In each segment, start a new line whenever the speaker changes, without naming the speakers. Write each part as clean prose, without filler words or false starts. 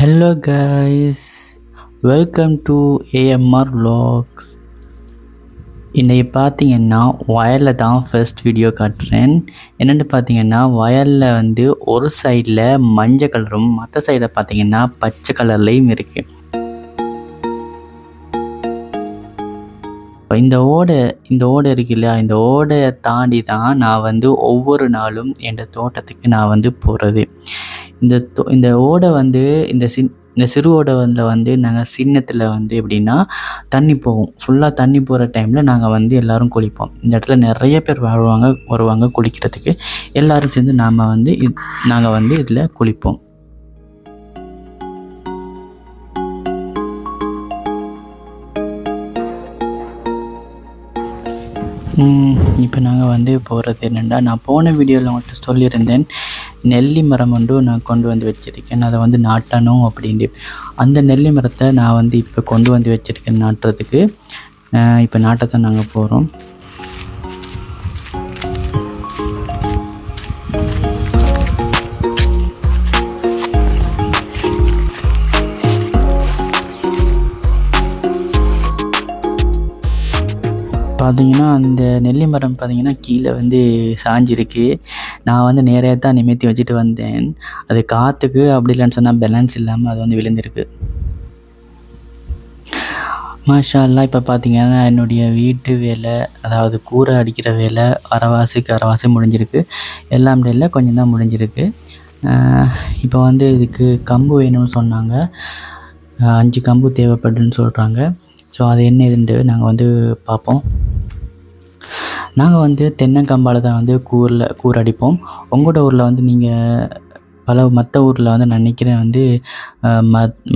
Hello guys, welcome to AMR Vlogs. இன்றைக்கி பார்த்தீங்கன்னா வயலில் தான் ஃபர்ஸ்ட் வீடியோ காட்டுறேன். என்னென்னு பார்த்தீங்கன்னா வயலில் வந்து ஒரு சைடில் மஞ்சள் கலரும் மற்ற சைடில் பார்த்தீங்கன்னா பச்சை கலர்லேயும் இருக்குது. இந்த ஓடை இருக்கு இல்லையா, இந்த ஓடையை தாண்டி தான் நான் வந்து ஒவ்வொரு நாளும் என் தோட்டத்துக்கு நான் வந்து போகிறது. இந்த ஓடை வந்து இந்த சிறு ஓடை வந்து நாங்கள் சின்னத்தில் வந்து எப்படின்னா தண்ணி போகும். ஃபுல்லாக தண்ணி போகிற டைமில் நாங்கள் வந்து எல்லோரும் குளிப்போம். இந்த இடத்துல நிறைய பேர் வருவாங்க குளிக்கிறதுக்கு. எல்லோரும் சேர்ந்து நாங்கள் வந்து இதில் குளிப்போம். இப்போ நாங்கள் வந்து போகிறது என்னென்னா, நான் போன வீடியோவில் உங்கள்கிட்ட சொல்லியிருந்தேன், நெல்லி மரம் நான் கொண்டு வந்து வச்சுருக்கேன். அதை வந்து நாட்டணும் அப்படின்ட்டு. அந்த நெல்லி மரத்தை நான் வந்து இப்போ கொண்டு வந்து வச்சுருக்கேன் நாட்டுறதுக்கு. இப்போ நாட்டத்தான் நாங்கள் போகிறோம். பார்த்தீங்கன்னா அந்த நெல்லி மரம் பார்த்தீங்கன்னா கீழே வந்து சாஞ்சிருக்கு. நான் வந்து நேராக தான் நிமித்தி வச்சுட்டு வந்தேன். அது காற்றுக்கு அப்படி இல்லைன்னு சொன்னால் பேலன்ஸ் இல்லாமல் அது வந்து விழுந்திருக்கு. மாஷா அல்லாஹ். இப்போ பார்த்தீங்கன்னா என்னுடைய வீட்டு வேலை, அதாவது கூரை அடிக்கிற வேலை அரைவாசி முடிஞ்சிருக்கு. எல்லாம் இல்லை, கொஞ்சம் தான் முடிஞ்சிருக்கு. இப்போ வந்து இதுக்கு கம்பு வேணும்னு சொன்னாங்க. 5 கம்பு தேவைப்படுதுன்னு சொல்கிறாங்க. ஸோ அது என்ன இதுன்ட்டு நாங்கள் வந்து பார்ப்போம். நாங்கள் வந்து தென்னங்கம்பால் தான் வந்து கூர் அடிப்போம். உங்களோட ஊரில் வந்து நீங்கள் மற்ற ஊரில் வந்து நான் நினைக்கிறேன் வந்து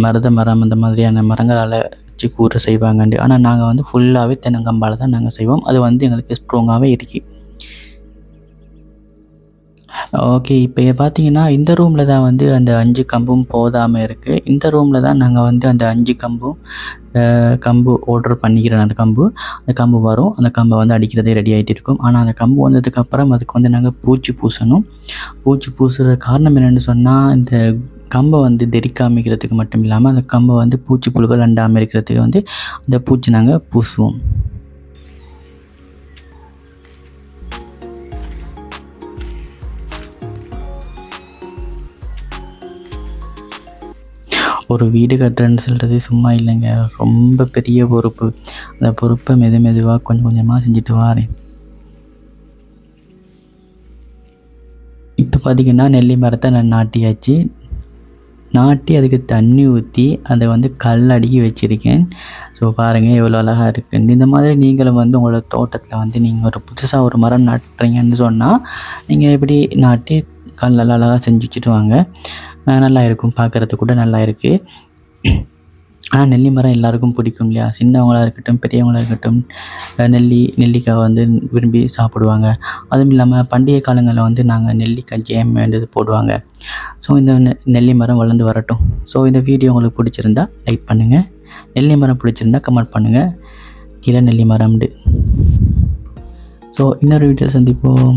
மருத மரம் அந்த மாதிரியான மரங்களால் வச்சு கூரை செய்வாங்கண்டு. ஆனால் நாங்கள் வந்து ஃபுல்லாகவே தென்னங்கம்பால் தான் நாங்கள் செய்வோம். அது வந்து எங்களுக்கு ஸ்ட்ராங்காகவே இருக்குது. ஓகே, இப்போ பார்த்தீங்கன்னா இந்த ரூமில் தான் வந்து அந்த 5 கம்பும் போதாமல் இருக்குது. இந்த ரூமில் தான் நாங்கள் வந்து அந்த 5 கம்பு ஆர்டர் பண்ணிக்கிறேன். அந்த கம்பு வரும். அந்த கம்பை வந்து அடிக்கிறதே ரெடி ஆகிட்டு இருக்கும். ஆனால் அந்த கம்பு வந்ததுக்கப்புறம் அதுக்கு வந்து நாங்கள் பூச்சி பூசணும். பூச்சி பூசுகிற காரணம் என்னென்னு சொன்னால், இந்த கம்பை வந்து தெரிக்காமிக்கிறதுக்கு மட்டும் இல்லாமல் அந்த கம்பை வந்து பூச்சி புழுக்கள் அண்டாமல் இருக்கிறதுக்கு வந்து அந்த பூச்சி நாங்கள் பூசுவோம். ஒரு வீடு கட்டுறேன்னு சொல்கிறது சும்மா இல்லைங்க, ரொம்ப பெரிய பொறுப்பு. அந்த பொறுப்பை மெதுவாக கொஞ்சம் கொஞ்சமாக செஞ்சுட்டு வாரேன். இப்போ பார்த்திங்கன்னா நெல்லி மரத்தை நான் நாட்டி அதுக்கு தண்ணி ஊற்றி அதை வந்து கல் அடுக்கி வச்சுருக்கேன். ஸோ பாருங்கள் எவ்வளோ அழகாக இருக்குன்னு. இந்த மாதிரி நீங்களும் வந்து உங்களோட தோட்டத்தில் வந்து நீங்கள் புதுசாக ஒரு மரம் நட்டுறீங்கன்னு சொன்னால் நீங்கள் எப்படி நாட்டி கல்லெல்லாம் அழகாக செஞ்சு வச்சுட்டு வாங்க. நல்லா இருக்கும், பார்க்குறதுக்கு கூட நல்லா இருக்குது. ஆனால் நெல்லி மரம் எல்லாருக்கும் பிடிக்கும் இல்லையா? சின்னவங்களாக இருக்கட்டும் பெரியவங்களாக இருக்கட்டும் நெல்லிக்காய் வந்து விரும்பி சாப்பிடுவாங்க. அதுவும் இல்லாமல் பண்டிகை காலங்களில் வந்து நாங்கள் நெல்லிக்காய் ஜேம் வேண்டியது போடுவாங்க. ஸோ இந்த நெல்லி மரம் வளர்ந்து வரட்டும். ஸோ இந்த வீடியோ உங்களுக்கு பிடிச்சிருந்தா லைக் பண்ணுங்கள். நெல்லி மரம் பிடிச்சிருந்தா கமெண்ட் பண்ணுங்கள். கீழே நெல்லி மரம்ண்டு. ஸோ இன்னொரு வீடியோவில் சந்திப்போம்.